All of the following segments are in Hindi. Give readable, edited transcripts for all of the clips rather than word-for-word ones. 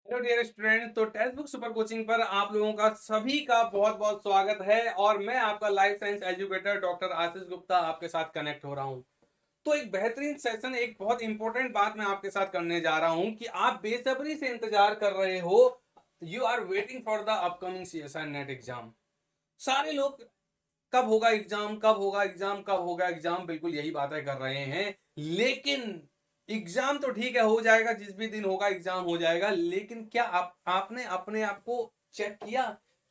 Hello dear student. तो टेक्स्ट बुक सुपर कोचिंग पर आप लोगों का सभी का बहुत बहुत स्वागत है और मैं आपका life science educator doctor Ashish Gupta आपके साथ कनेक्ट हो रहा हूं। तो एक बेहतरीन सेशन, एक बहुत इंपॉर्टेंट बात मैं आपके साथ करने जा रहा हूं कि आप बेसब्री से इंतजार कर रहे हो। You are waiting for the upcoming CSI NET exam. सारे लोग कब होगा एग्जाम, कब होगा एग्जाम, कब होगा एग्जाम, बिल्कुल यही बातें कर रहे हैं। लेकिन एग्जाम तो ठीक है, हो जाएगा, जिस भी दिन होगा एग्जाम हो जाएगा। लेकिन क्या आपने अपने आप को चेक किया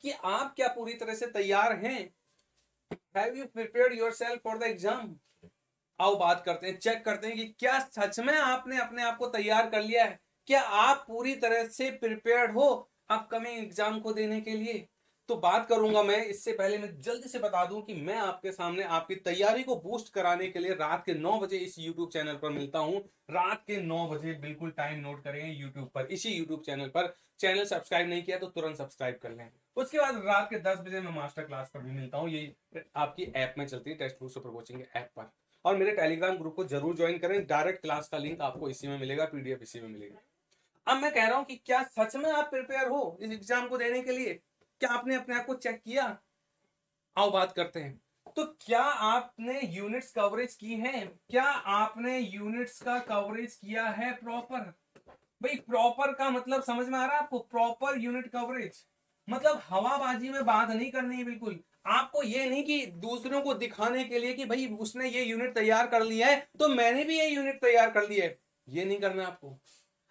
कि आप क्या पूरी तरह से तैयार हैं? Have you prepared yourself for the exam? आओ बात करते हैं, चेक करते हैं कि क्या सच में आपने अपने आप को तैयार कर लिया है। क्या आप पूरी तरह से प्रिपेयर्ड हो अपकमिंग एग्जाम को देने के लिए? तो बात करूंगा मैं। इससे पहले मैं जल्दी से बता दूं कि मैं आपके सामने आपकी तैयारी को बूस्ट कराने के लिए रात के 9 बजे इस YouTube चैनल पर मिलता हूं। रात के 9 बजे बिल्कुल टाइम नोट करेंगे YouTube पर, इसी YouTube चैनल पर। चैनल सब्सक्राइब नहीं किया तो तुरंत सब्सक्राइब कर लें। उसके बाद रात के 10 बजे मैं मास्टर क्लास पर भी मिलता हूँ। ये आपकी ऐप में चलती है, टेक्स्ट बुक सुपर कोचिंग के ऐप पर। और मेरे टेलीग्राम ग्रुप को जरूर ज्वाइन करें। डायरेक्ट क्लास का लिंक आपको इसी में मिलेगा, पीडीएफ इसी में मिलेगा। अब मैं कह रहा हूं कि क्या सच में आप प्रिपेयर हो इस एग्जाम को देने के लिए? क्या आपने अपने आप को चेक किया? आओ बात करते हैं। तो क्या आपने यूनिट्स कवरेज की है? क्या आपने यूनिट्स का कवरेज किया है प्रॉपर? भाई प्रॉपर का मतलब समझ में आ रहा है आपको? प्रॉपर यूनिट कवरेज मतलब हवाबाजी में बात नहीं करनी है बिल्कुल। आपको ये नहीं कि दूसरों को दिखाने के लिए कि भाई उसने ये यूनिट तैयार कर लिया है तो मैंने भी ये यूनिट तैयार कर लिया है। ये नहीं करना आपको।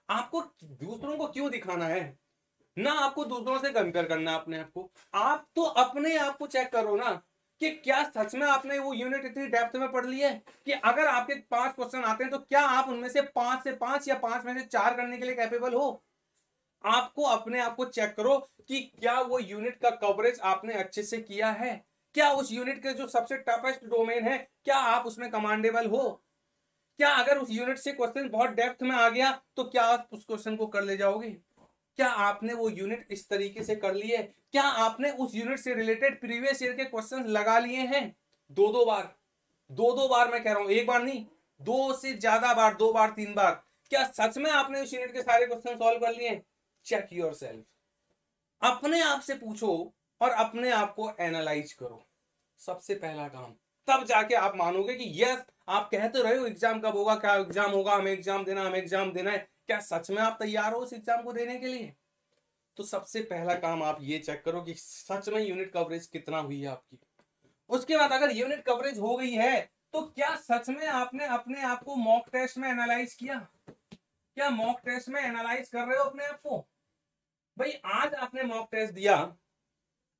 आपको दूसरों को क्यों दिखाना है? ना आपको दूसरों से कंपेयर करना है अपने आप को। आप तो अपने आप को चेक करो ना कि क्या सच में आपने वो यूनिट इतनी डेप्थ में पढ़ ली है कि अगर आपके 5 क्वेश्चन आते हैं तो क्या आप उनमें से 5 या 5 में से 4 करने के लिए कैपेबल हो? आपको अपने आप को चेक करो कि क्या वो यूनिट का कवरेज आपने अच्छे से किया है। क्या उस यूनिट के जो सबसे टफेस्ट डोमेन है, क्या आप उसमें कमांडेबल हो? क्या अगर उस यूनिट से क्वेश्चन बहुत डेप्थ में आ गया तो क्या आप उस क्वेश्चन को कर ले जाओगे? क्या आपने वो यूनिट इस तरीके से कर ली है? क्या आपने उस यूनिट से रिलेटेड प्रीवियस ईयर के क्वेश्चन लगा लिए हैं? दो दो बार, दो दो बार मैं कह रहा हूं, एक बार नहीं, दो से ज्यादा बार, 2 बार 3 बार। क्या सच में आपने उस यूनिट के सारे क्वेश्चन सॉल्व कर लिए? Check yourself. अपने आप से पूछो और अपने आप को एनालाइज करो, सबसे पहला काम। तब जाके आप मानोगे कि यस, आप कहते रहे हो एग्जाम कब होगा, क्या एग्जाम होगा, हमें एग्जाम देना, हमें एग्जाम देना है। क्या सच में आप तैयार हो उस एग्जाम को देने के लिए? तो सबसे पहला काम आप ये चेक करो कि सच में यूनिट कवरेज कितना हुई है आपकी। उसके बाद अगर यूनिट कवरेज हो गई है तो क्या सच में आपने अपने आप को मॉक टेस्ट में एनालाइज किया? क्या मॉक टेस्ट में एनालाइज कर रहे हो अपने आप को? भाई आज आपने मॉक टेस्ट दिया,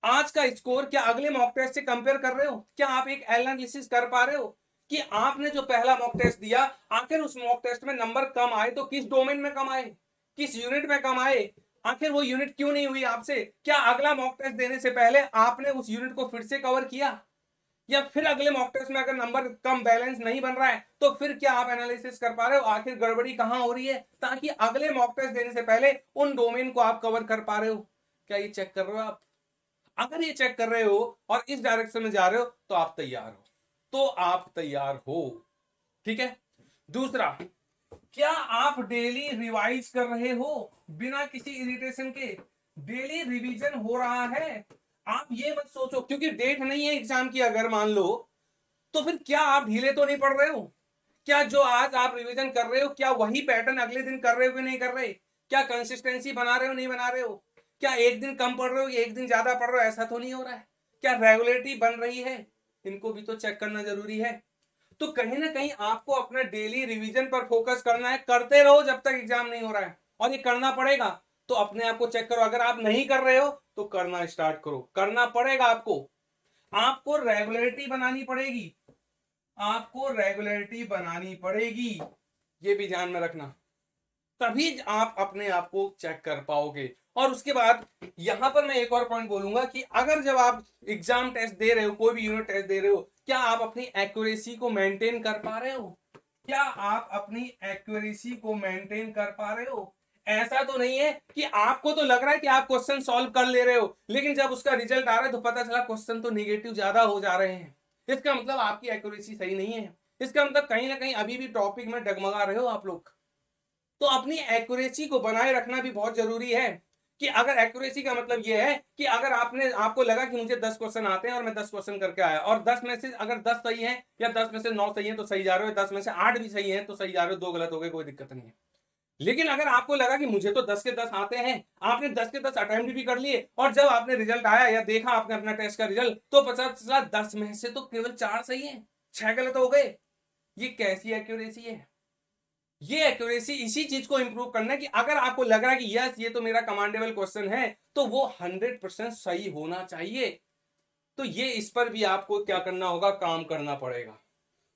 आज का स्कोर क्या अगले मॉक टेस्ट से कंपेयर कर रहे हो? क्या आप एक एनालिसिस कर पा रहे हो कि आपने जो पहला मॉक टेस्ट दिया, आखिर उस मॉक टेस्ट में नंबर कम आए तो किस डोमेन में कम आए, किस यूनिट में कम आए? आखिर वो यूनिट क्यों नहीं हुई आपसे? क्या अगला मॉक टेस्ट देने से पहले आपने उस यूनिट को फिर से कवर किया? या फिर अगले मॉक टेस्ट में अगर नंबर कम, बैलेंस नहीं बन रहा है तो फिर क्या आप एनालिसिस कर पा रहे हो आखिर गड़बड़ी कहां हो रही है, ताकि अगले मॉक टेस्ट देने से पहले उन डोमेन को आप कवर कर पा रहे हो? क्या ये चेक कर रहे हो आप? अगर ये चेक कर रहे हो और इस डायरेक्शन में जा रहे हो तो आप तैयार हो, तो आप तैयार हो। ठीक है। दूसरा, क्या आप डेली रिवाइज कर रहे हो बिना किसी इरिटेशन के? डेली रिवीजन हो रहा है? आप ये मत सोचो क्योंकि डेट नहीं है एग्जाम की, अगर मान लो तो फिर क्या आप ढीले तो नहीं पढ़ रहे हो? क्या जो आज आप रिवीजन कर रहे हो क्या वही पैटर्न अगले दिन कर रहे हो कि नहीं कर रहे? क्या कंसिस्टेंसी बना रहे हो नहीं बना रहे हो? क्या एक दिन कम पढ़ रहे हो, एक दिन ज्यादा पढ़ रहे हो? ऐसा तो नहीं हो रहा है। क्या रेगुलरिटी बन रही है? इनको भी तो चेक करना जरूरी है। तो कहीं ना कहीं आपको अपना डेली रिवीजन पर फोकस करना है। करते रहो जब तक एग्जाम नहीं हो रहा है, और ये करना पड़ेगा। तो अपने आप को चेक करो, अगर आप नहीं कर रहे हो तो करना स्टार्ट करो, करना पड़ेगा आपको। आपको रेगुलरिटी बनानी पड़ेगी, आपको रेगुलरिटी बनानी पड़ेगी, ये भी ध्यान में रखना। तभी आप अपने आप को चेक कर पाओगे। और उसके बाद यहां पर मैं एक और पॉइंट बोलूंगा कि अगर जब आप एग्जाम टेस्ट दे रहे हो, कोई भी यूनिट टेस्ट दे रहे हो, क्या आप अपनी एक्यूरेसी को मेंटेन कर पा रहे हो? क्या आप अपनी एक्यूरेसी को मेंटेन कर पा रहे हो? ऐसा तो नहीं है कि आपको तो लग रहा है कि आप क्वेश्चन सॉल्व कर ले रहे हो, लेकिन जब उसका रिजल्ट आ रहा है तो पता चला क्वेश्चन तो निगेटिव ज्यादा हो जा रहे हैं। इसका मतलब आपकी एक्यूरेसी सही नहीं है। इसका मतलब कहीं ना कहीं अभी भी टॉपिक में डगमगा रहे हो आप लोग। तो अपनी एक्यूरेसी को बनाए रखना भी बहुत जरूरी है कि अगर एक्यूरेसी का मतलब ये है कि अगर आपको लगा कि मुझे 10 क्वेश्चन आते हैं और मैं 10 क्वेश्चन करके आया और 10 में से अगर 10 सही है या 10 में से 9 सही है तो सही जा रहे हो, 10 में से 8 भी सही है तो सही जा रहे हो, 2 गलत हो गए, कोई दिक्कत नहीं है। लेकिन अगर आपको लगा कि मुझे तो 10 के 10 आते हैं, आपने 10 के 10 अटेम्प्ट भी कर लिए और जब आपने रिजल्ट आया या देखा आपने अपना टेस्ट का रिजल्ट तो पता चला 10 में से तो केवल 4 सही है, 6 गलत हो गए। ये कैसी एक्यूरेसी है? ये एक्यूरेसी इसी चीज को इंप्रूव करना है कि अगर आपको लग रहा है कि यस ये तो मेरा कमांडेबल क्वेश्चन है तो वो 100% सही होना चाहिए। तो ये इस पर भी आपको क्या करना होगा, काम करना पड़ेगा।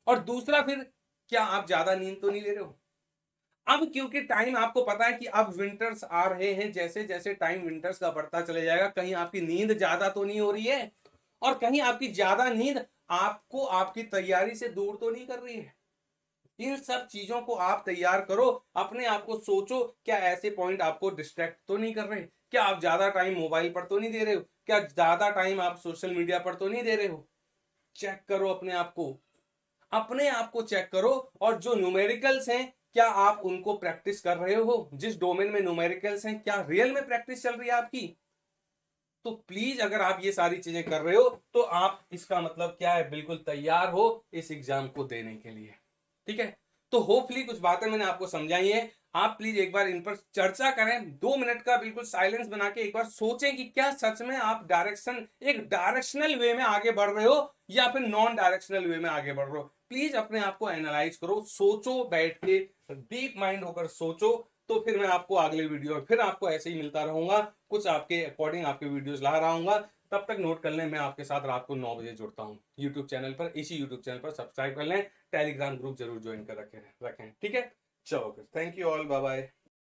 और दूसरा, फिर क्या आप ज्यादा नींद तो नहीं ले रहे हो? अब क्योंकि टाइम आपको पता है कि अब विंटर्स आ रहे हैं, जैसे जैसे टाइम विंटर्स का बढ़ता चले जाएगा, कहीं आपकी नींद ज्यादा तो नहीं हो रही है और कहीं आपकी ज्यादा नींद आपको आपकी तैयारी से दूर तो नहीं कर रही है। इन सब चीजों को आप तैयार करो, अपने आप को सोचो, क्या ऐसे पॉइंट आपको डिस्ट्रैक्ट तो नहीं कर रहे? क्या आप ज्यादा टाइम मोबाइल पर तो नहीं दे रहे हो? क्या ज्यादा टाइम आप सोशल मीडिया पर तो नहीं दे रहे हो? चेक करो अपने आप को, अपने आप को चेक करो। और जो न्यूमेरिकल्स हैं, क्या आप उनको प्रैक्टिस कर रहे हो? जिस डोमेन में न्यूमेरिकल्स हैं, क्या रियल में प्रैक्टिस चल रही है आपकी? तो प्लीज अगर आप ये सारी चीजें कर रहे हो तो आप, इसका मतलब क्या है, बिल्कुल तैयार हो इस एग्जाम को देने के लिए। ठीक है, तो होपफुली कुछ बातें मैंने आपको समझाई है। आप प्लीज एक बार इन पर चर्चा करें, 2 मिनट का बिल्कुल साइलेंस बना के एक बार सोचें कि क्या सच में आप एक डायरेक्शनल वे में आगे बढ़ रहे हो या फिर नॉन डायरेक्शनल वे में आगे बढ़ रहे हो। प्लीज अपने आप को एनालाइज करो, सोचो, बैठ के डीप माइंड होकर सोचो। तो फिर मैं आपको अगले वीडियो में फिर आपको ऐसे ही मिलता रहूंगा, कुछ आपके अकॉर्डिंग आपके वीडियोस ला रहा हूँ। तब तक नोट कर लें, मैं आपके साथ रात को 9 बजे जुड़ता हूँ यूट्यूब चैनल पर। इसी यूट्यूब चैनल पर सब्सक्राइब कर लें, टेलीग्राम ग्रुप जरूर ज्वाइन कर रखें। ठीक है, चलो फिर, thank you all, bye bye.